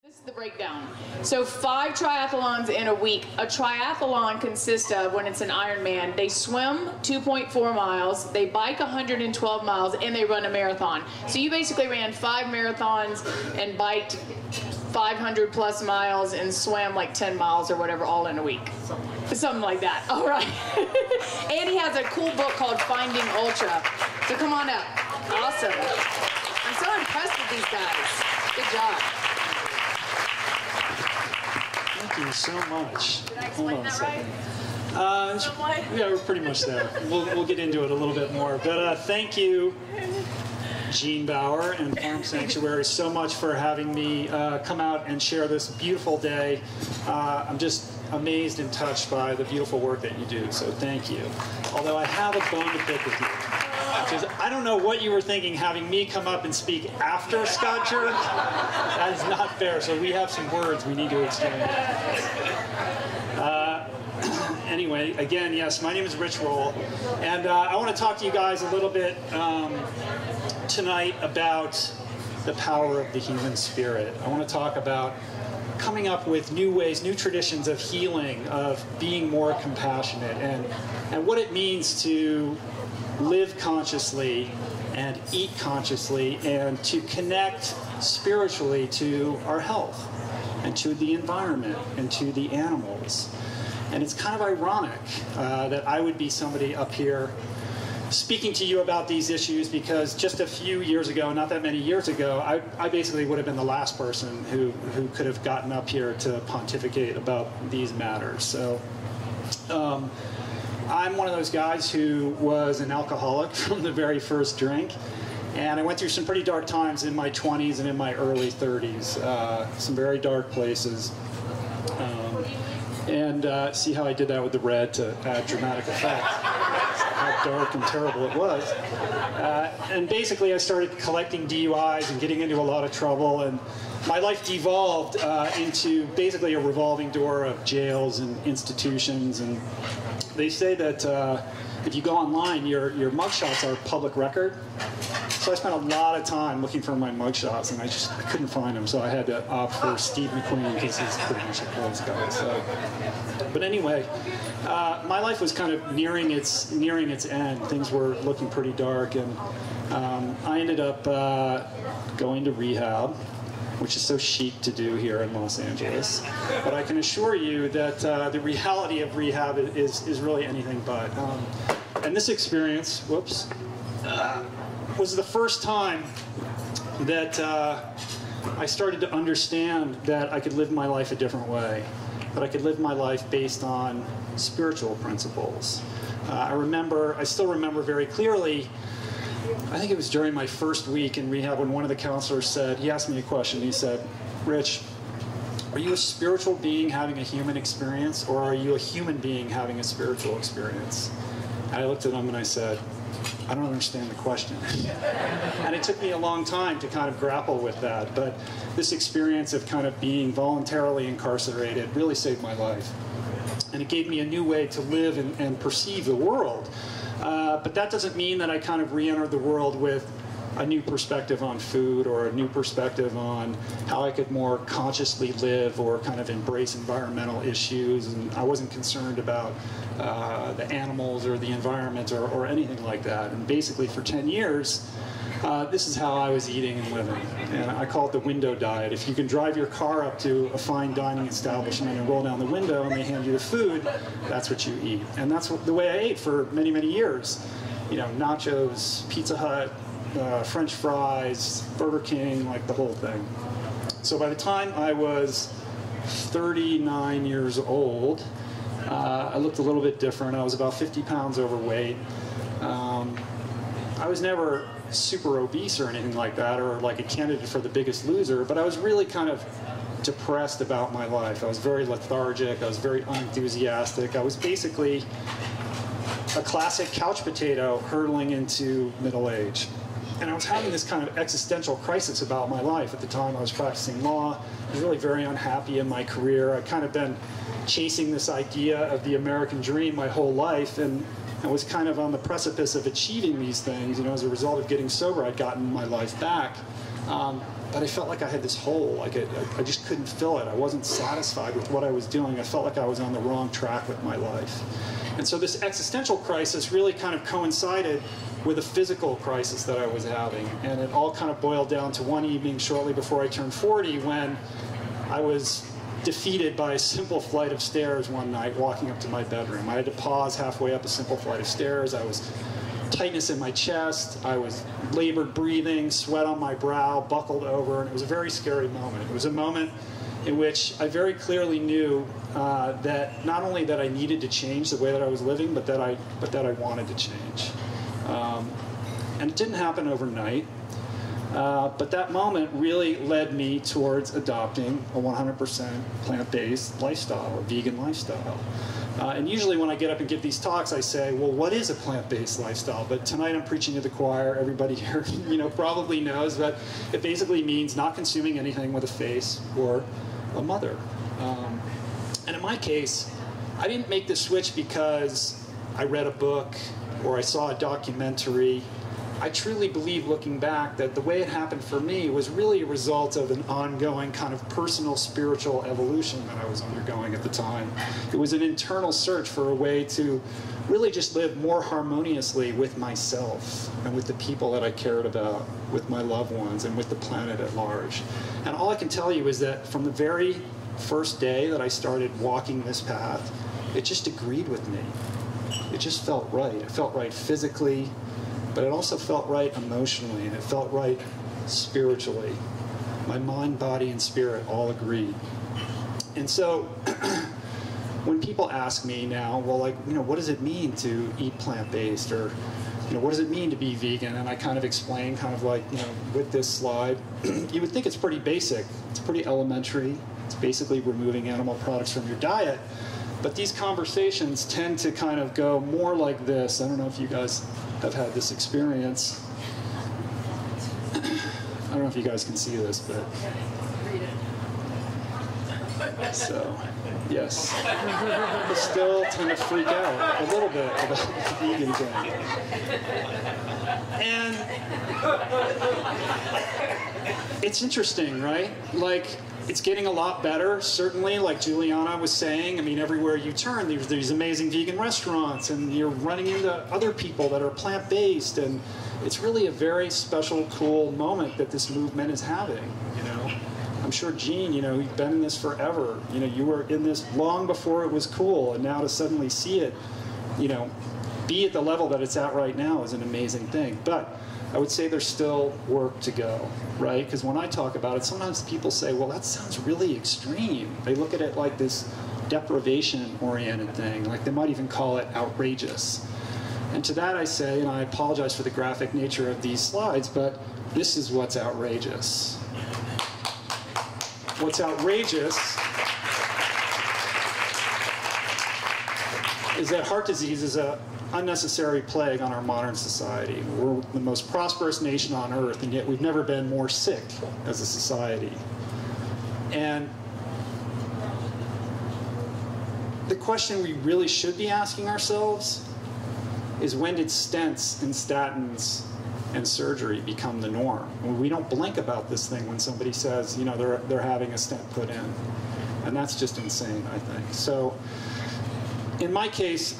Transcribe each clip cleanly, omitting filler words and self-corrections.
This is the breakdown. So 5 triathlons in a week. A triathlon consists of, when it's an Ironman, they swim 2.4 miles, they bike 112 miles, and they run a marathon. So you basically ran 5 marathons and biked 500 plus miles and swam like 10 miles or whatever all in a week. Something like that. All right. And he has a cool book called Finding Ultra. So come on up. Awesome. I'm so impressed with these guys. Good job. Thank you so much. Did I explain that right? Yeah, we're pretty much there. We'll get into it a little bit more. But thank you, Gene Bauer and Farm Sanctuary, so much for having me come out and share this beautiful day. I'm just amazed and touched by the beautiful work that you do, so thank you. Although I have a bone to pick with you. Because I don't know what you were thinking having me come up and speak after Scott Jurek. That is not fair, so we have some words we need to exchange. Anyway, again, yes, my name is Rich Roll, and I want to talk to you guys a little bit tonight about the power of the human spirit. I want to talk about coming up with new ways, new traditions of healing, of being more compassionate, and what it means to live consciously and eat consciously and to connect spiritually to our health and to the environment and to the animals. And it's kind of ironic that I would be somebody up here speaking to you about these issues, because just a few years ago, not that many years ago, I basically would have been the last person who could have gotten up here to pontificate about these matters. So I'm one of those guys who was an alcoholic from the very first drink, and I went through some pretty dark times in my 20s and in my early 30s, some very dark places. See how I did that with the red to add dramatic effect. How dark and terrible it was. And basically I started collecting DUIs and getting into a lot of trouble, and my life devolved into basically a revolving door of jails and institutions. And they say that if you go online, your mugshots are public record. So I spent a lot of time looking for my mugshots, and I couldn't find them, so I had to opt for Steve McQueen, because he's pretty much a close guy. So. But anyway, my life was kind of nearing its end. Things were looking pretty dark, and I ended up going to rehab, which is so chic to do here in Los Angeles. But I can assure you that the reality of rehab is really anything but. And this experience, was the first time that I started to understand that I could live my life a different way, that I could live my life based on spiritual principles. I still remember very clearly, I think it was during my first week in rehab when one of the counselors he asked me a question. He said, "Rich, are you a spiritual being having a human experience, or are you a human being having a spiritual experience?" And I looked at him and I said, "I don't understand the question." And it took me a long time to kind of grapple with that, but this experience of kind of being voluntarily incarcerated really saved my life. And it gave me a new way to live and perceive the world. But that doesn't mean that I kind of re-entered the world with a new perspective on food, or a new perspective on how I could more consciously live or kind of embrace environmental issues. And I wasn't concerned about the animals or the environment or anything like that. And basically for 10 years, this is how I was eating and living. And I call it the window diet. If you can drive your car up to a fine dining establishment and roll down the window and they hand you the food, that's what you eat. And that's the way I ate for many, many years. You know, nachos, Pizza Hut, French fries, Burger King, like the whole thing. So by the time I was 39 years old, I looked a little bit different. I was about 50 pounds overweight. I was never super obese or anything like that, or like a candidate for The Biggest Loser, but I was really kind of depressed about my life. I was very lethargic. I was very unenthusiastic. I was basically a classic couch potato hurtling into middle age. And I was having this kind of existential crisis about my life. At the time I was practicing law. I was really very unhappy in my career. I'd kind of been chasing this idea of the American dream my whole life, and I was kind of on the precipice of achieving these things. You know, as a result of getting sober, I'd gotten my life back. But I felt like I had this hole, like I just couldn't fill it. I wasn't satisfied with what I was doing. I felt like I was on the wrong track with my life. And so this existential crisis really kind of coincided with a physical crisis that I was having. And it all kind of boiled down to one evening shortly before I turned 40 when I was defeated by a simple flight of stairs one night walking up to my bedroom. I had to pause halfway up a simple flight of stairs. I was tightness in my chest, I was labored breathing, sweat on my brow, buckled over, and it was a very scary moment. It was a moment in which I very clearly knew that not only that I needed to change the way that I was living, but that I wanted to change. And it didn't happen overnight, but that moment really led me towards adopting a 100% plant-based lifestyle, a vegan lifestyle. And usually when I get up and give these talks, I say, well, what is a plant-based lifestyle? But tonight I'm preaching to the choir. Everybody here probably knows that it basically means not consuming anything with a face or a mother. And in my case, I didn't make the switch because I read a book or I saw a documentary. I truly believe, looking back, that the way it happened for me was really a result of an ongoing kind of personal spiritual evolution that I was undergoing at the time. It was an internal search for a way to really just live more harmoniously with myself and with the people that I cared about, with my loved ones, and with the planet at large. And all I can tell you is that from the very first day that I started walking this path, it just agreed with me. It just felt right. It felt right physically, but it also felt right emotionally, and it felt right spiritually. My mind, body, and spirit all agreed. And so when people ask me now, well, like, what does it mean to eat plant-based, or what does it mean to be vegan? And I kind of explain, kind of like, with this slide, you would think it's pretty basic. It's pretty elementary. It's basically removing animal products from your diet. But these conversations tend to kind of go more like this. I don't know if you guys have had this experience. I don't know if you guys can see this, but so yes, I still tend to freak out a little bit about the vegan thing. And it's interesting, right? Like, it's getting a lot better, certainly, like Juliana was saying. I mean, everywhere you turn, there's these amazing vegan restaurants, and you're running into other people that are plant-based, and it's really a very special, cool moment that this movement is having, I'm sure, Gene, you've been in this forever. You were in this long before it was cool, and now to suddenly see it, be at the level that it's at right now is an amazing thing. But I would say there's still work to go, right? Because when I talk about it, sometimes people say, well, that sounds really extreme. They look at it like this deprivation-oriented thing, like they might even call it outrageous. And to that I say, and I apologize for the graphic nature of these slides, but this is what's outrageous. What's outrageous is that heart disease is an unnecessary plague on our modern society. We're the most prosperous nation on earth, and yet we've never been more sick as a society. And the question we really should be asking ourselves is, when did stents and statins and surgery become the norm? We don't blink about this thing when somebody says, they're having a stent put in. And that's just insane, I think. So in my case,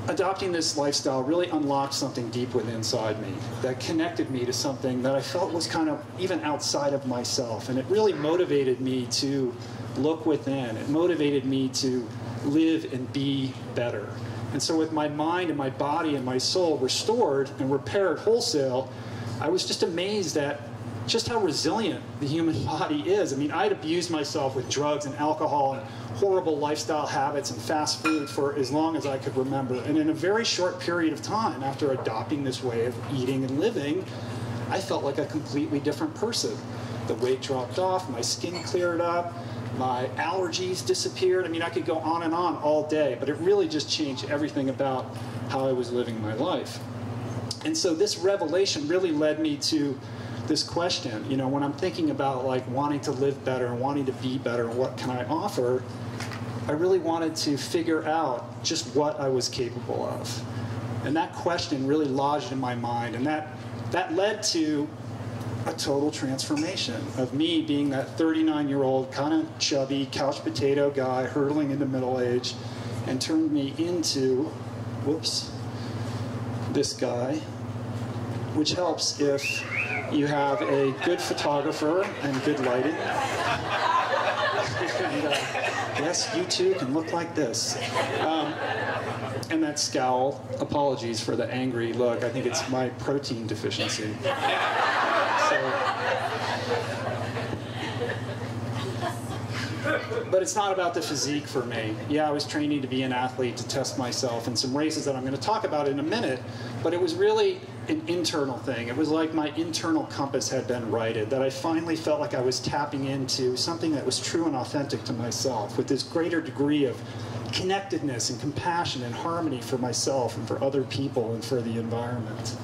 adopting this lifestyle really unlocked something deep within inside me that connected me to something that I felt was kind of even outside of myself. And it really motivated me to look within. It motivated me to live and be better. And so with my mind and my body and my soul restored and repaired wholesale, I was just amazed at just how resilient the human body is. I mean, I'd abused myself with drugs and alcohol and horrible lifestyle habits and fast food for as long as I could remember. And in a very short period of time, after adopting this way of eating and living, I felt like a completely different person. The weight dropped off, my skin cleared up, my allergies disappeared. I mean, I could go on and on all day, but it really just changed everything about how I was living my life. And so this revelation really led me to this question, when I'm thinking about like wanting to live better and wanting to be better and what can I offer, I really wanted to figure out just what I was capable of. And that question really lodged in my mind, and that that led to a total transformation of me being that 39-year-old, kind of chubby, couch potato guy hurtling into middle age, and turned me into, whoops, this guy, which helps if you have a good photographer and good lighting. And, yes, you too can look like this. And that scowl, apologies for the angry look. I think it's my protein deficiency. But it's not about the physique for me. Yeah, I was training to be an athlete, to test myself in some races that I'm going to talk about in a minute, but it was really an internal thing. It was like my internal compass had been righted, that I finally felt like I was tapping into something that was true and authentic to myself, with this greater degree of connectedness and compassion and harmony for myself and for other people and for the environment.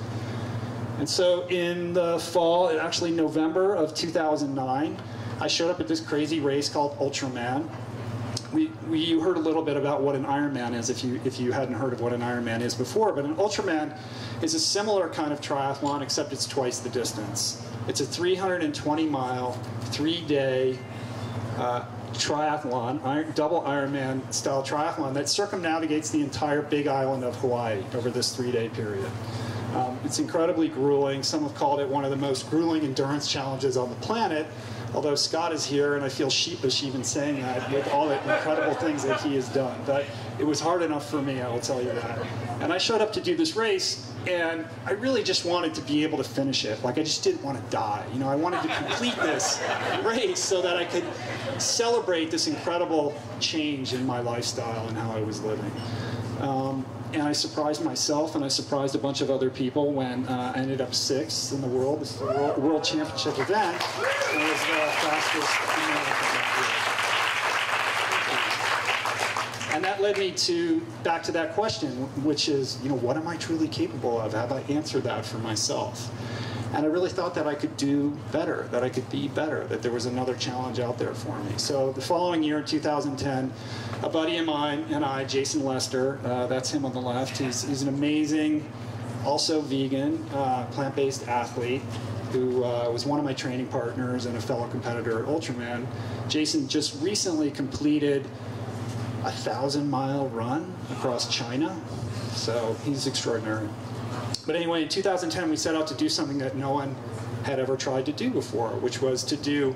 And so in the fall, actually November of 2009, I showed up at this crazy race called Ultraman. You heard a little bit about what an Ironman is if you hadn't heard of what an Ironman is before, but an Ultraman is a similar kind of triathlon, except it's twice the distance. It's a 320-mile, 3-day triathlon, double Ironman style triathlon that circumnavigates the entire big island of Hawaii over this 3-day period. It's incredibly grueling. Some have called it one of the most grueling endurance challenges on the planet, although Scott is here and I feel sheepish even saying that with all the incredible things that he has done. But it was hard enough for me, I will tell you that. And I showed up to do this race, and I really just wanted to be able to finish it. Like, I just didn't want to die. You know, I wanted to complete this race so that I could celebrate this incredible change in my lifestyle and how I was living. And I surprised myself, and I surprised a bunch of other people when I ended up 6th in the world. This is a World Championship event. And it was the fastest American. And that led me back to that question, which is, you know, what am I truly capable of? Have I answered that for myself? And I really thought that I could do better, that I could be better, that there was another challenge out there for me. So the following year, in 2010, a buddy of mine and I, Jason Lester, that's him on the left, he's an amazing, also vegan, plant-based athlete who was one of my training partners and a fellow competitor at Ultraman. Jason just recently completed a 1,000-mile run across China, so he's extraordinary. But anyway, in 2010, we set out to do something that no one had ever tried to do before, which was to do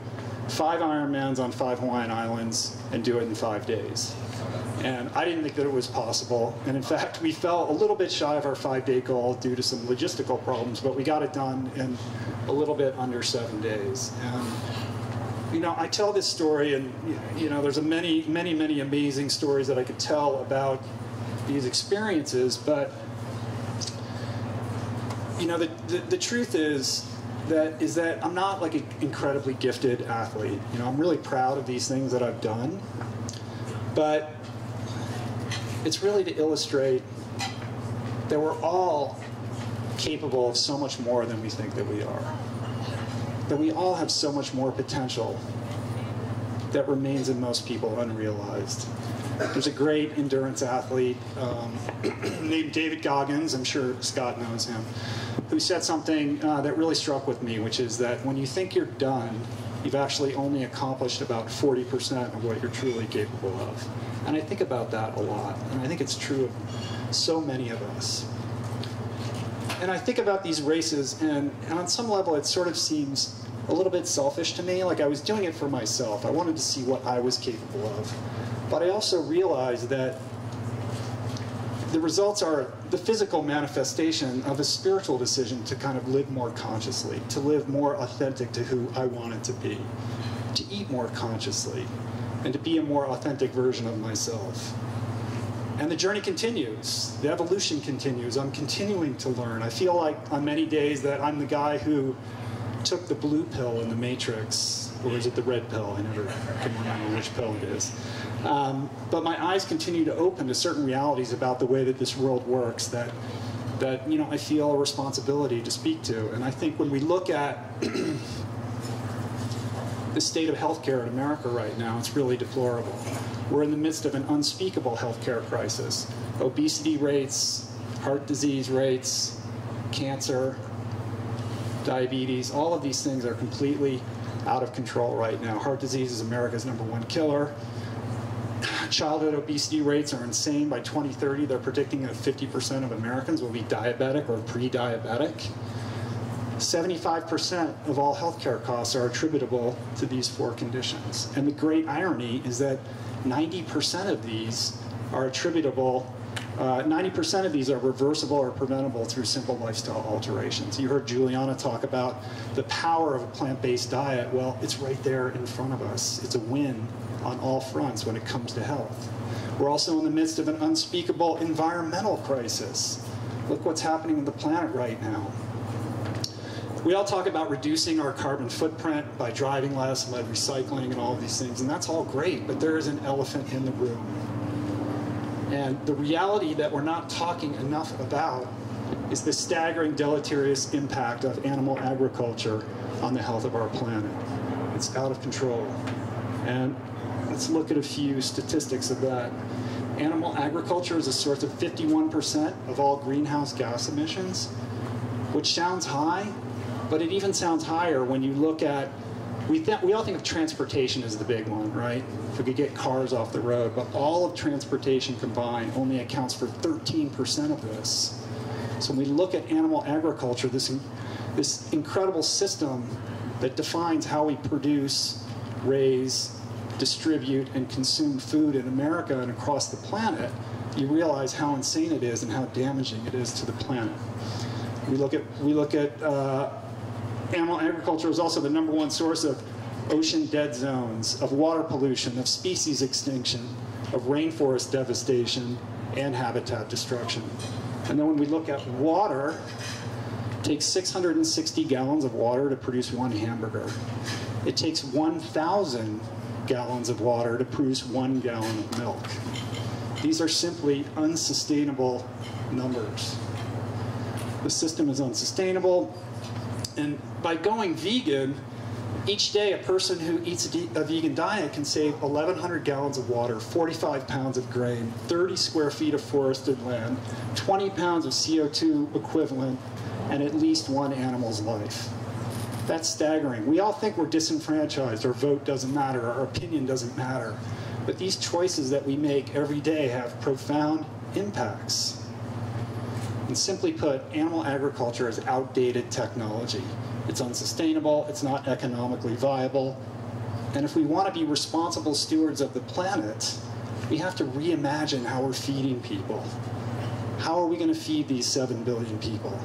5 Ironmans on 5 Hawaiian Islands and do it in 5 days. And I didn't think that it was possible. And in fact, we fell a little bit shy of our 5-day goal due to some logistical problems, but we got it done in a little bit under 7 days. And you know, I tell this story, and you know, there's many amazing stories that I could tell about these experiences, but you know, the truth is that I'm not like an incredibly gifted athlete. You know, I'm really proud of these things that I've done, but it's really to illustrate that we're all capable of so much more than we think that we are. That we all have so much more potential that remains in most people unrealized. There's a great endurance athlete named David Goggins, I'm sure Scott knows him, who said something that really struck with me, which is that when you think you're done, you've actually only accomplished about 40% of what you're truly capable of. And I think about that a lot, and I think it's true of so many of us. And I think about these races, and on some level it sort of seems a little bit selfish to me, like I was doing it for myself. I wanted to see what I was capable of. But I also realized that the results are the physical manifestation of a spiritual decision to kind of live more consciously, to live more authentic to who I wanted to be, to eat more consciously, and to be a more authentic version of myself. And the journey continues. The evolution continues. I'm continuing to learn. I feel like on many days that I'm the guy who took the blue pill in the Matrix, or is it the red pill? I never can remember which pill it is. But my eyes continue to open to certain realities about the way that this world works that you know, I feel a responsibility to speak to. And I think when we look at the state of healthcare in America right now, it's really deplorable. We're in the midst of an unspeakable healthcare crisis. Obesity rates, heart disease rates, cancer, diabetes. All of these things are completely out of control right now. Heart disease is America's #1 killer. Childhood obesity rates are insane. By 2030, they're predicting that 50% of Americans will be diabetic or pre-diabetic. 75% of all healthcare costs are attributable to these 4 conditions. And the great irony is that 90% of these are attributable, 90% of these are reversible or preventable through simple lifestyle alterations. You heard Juliana talk about the power of a plant-based diet. Well, it's right there in front of us. It's a win on all fronts when it comes to health. We're also in the midst of an unspeakable environmental crisis. Look what's happening with the planet right now. We all talk about reducing our carbon footprint by driving less, by recycling, and all of these things, and that's all great, but there is an elephant in the room. And the reality that we're not talking enough about is the staggering deleterious impact of animal agriculture on the health of our planet. It's out of control. And let's look at a few statistics of that. Animal agriculture is a source of 51% of all greenhouse gas emissions, which sounds high, but it even sounds higher when you look at, we all think of transportation as the big one, right? If we could get cars off the road, but all of transportation combined only accounts for 13% of this. So when we look at animal agriculture, this incredible system that defines how we produce, raise, distribute, and consume food in America and across the planet, you realize how insane it is and how damaging it is to the planet. We look at animal agriculture is also the #1 source of ocean dead zones, of water pollution, of species extinction, of rainforest devastation, and habitat destruction. And then when we look at water, it takes 660 gallons of water to produce 1 hamburger. It takes 1,000 gallons of water to produce 1 gallon of milk. These are simply unsustainable numbers. The system is unsustainable. And by going vegan, each day a person who eats a vegan diet can save 1,100 gallons of water, 45 pounds of grain, 30 square feet of forested land, 20 pounds of CO2 equivalent, and at least 1 animal's life. That's staggering. We all think we're disenfranchised, our vote doesn't matter, our opinion doesn't matter. But these choices that we make every day have profound impacts. And simply put, animal agriculture is outdated technology. It's unsustainable, it's not economically viable, and if we want to be responsible stewards of the planet, we have to reimagine how we're feeding people. How are we going to feed these 7 billion people?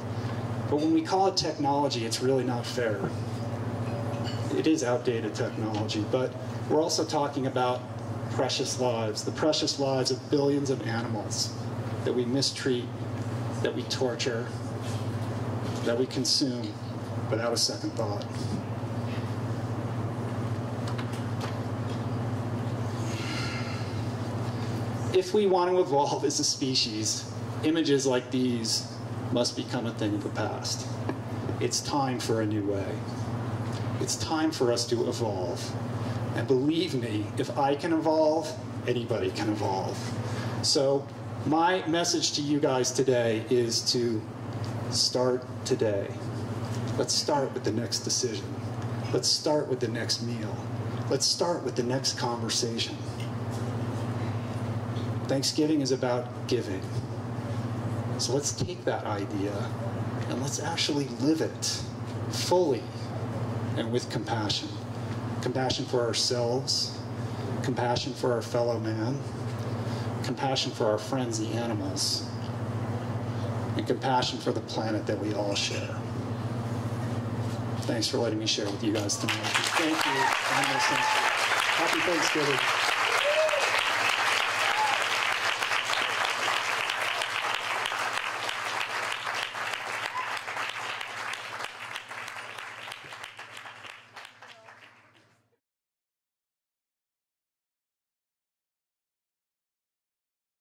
But when we call it technology, it's really not fair. It is outdated technology, but we're also talking about precious lives, the precious lives of billions of animals that we mistreat, that we torture, that we consume without a second thought. If we want to evolve as a species, images like these must become a thing of the past. It's time for a new way. It's time for us to evolve. And believe me, if I can evolve, anybody can evolve. So my message to you guys today is to start today. Let's start with the next decision. Let's start with the next meal. Let's start with the next conversation. Thanksgiving is about giving. So let's take that idea and let's actually live it fully and with compassion. Compassion for ourselves, compassion for our fellow man, compassion for our friends, the animals, and compassion for the planet that we all share. Thanks for letting me share with you guys tonight. Thank you. Happy Thanksgiving.